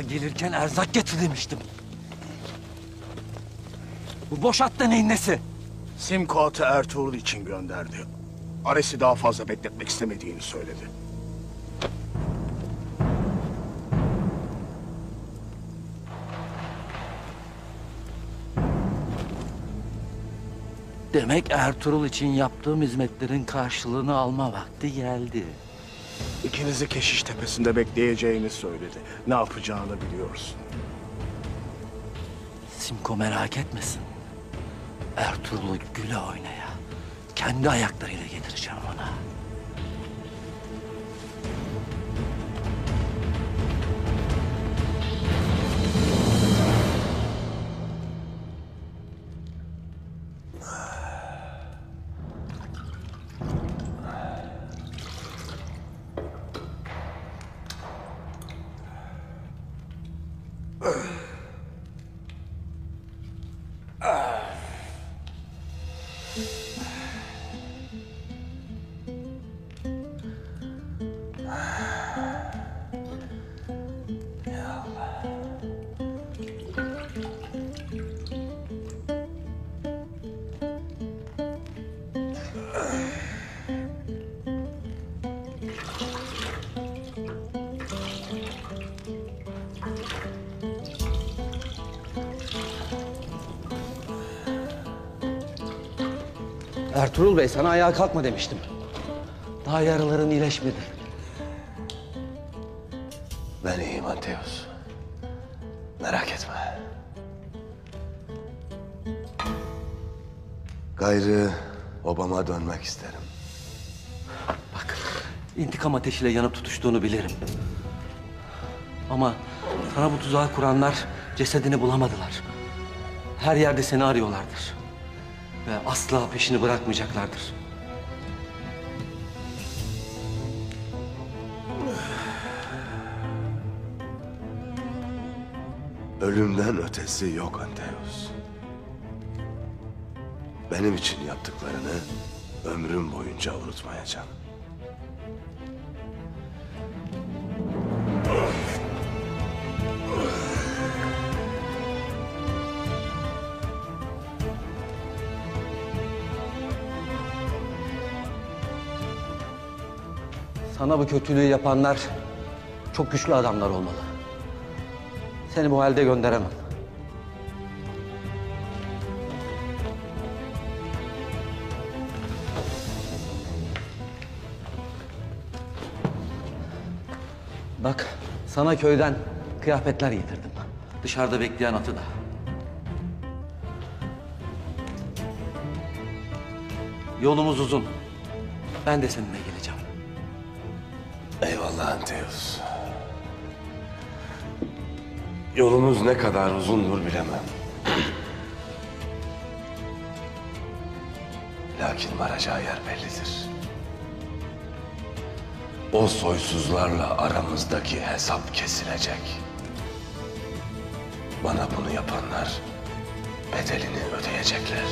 Daha gelirken erzak getir demiştim. Bu boş at da neyin nesi? Simko atı Ertuğrul için gönderdi. Ares'i daha fazla bekletmek istemediğini söyledi. Demek Ertuğrul için yaptığım hizmetlerin karşılığını alma vakti geldi. İkinizi Keşiş Tepesi'nde bekleyeceğini söyledi. Ne yapacağını biliyorsun. Simko merak etmesin. Ertuğrul'u güle oynaya, kendi ayaklarıyla getireceğim ona. Ertuğrul Bey, sana ayağa kalkma demiştim. Daha yaraların iyileşmedi. Ben iyiyim Anteos. Merak etme. Gayrı obama dönmek isterim. Bak, intikam ateşiyle yanıp tutuştuğunu bilirim. Ama sana bu tuzağı kuranlar cesedini bulamadılar. Her yerde seni arıyorlardır. Ve asla peşini bırakmayacaklardır. Ölümden ötesi yok Anteos. Benim için yaptıklarını ömrüm boyunca unutmayacağım. Sana bu kötülüğü yapanlar çok güçlü adamlar olmalı. Seni bu halde gönderemem. Bak, sana köyden kıyafetler getirdim. Dışarıda bekleyen atı da. Yolumuz uzun. Ben de seninle geleceğim. Eyvallah Anteos. Yolumuz ne kadar uzundur bilemem. Lakin varacağı yer bellidir. O soysuzlarla aramızdaki hesap kesilecek. Bana bunu yapanlar bedelini ödeyecekler.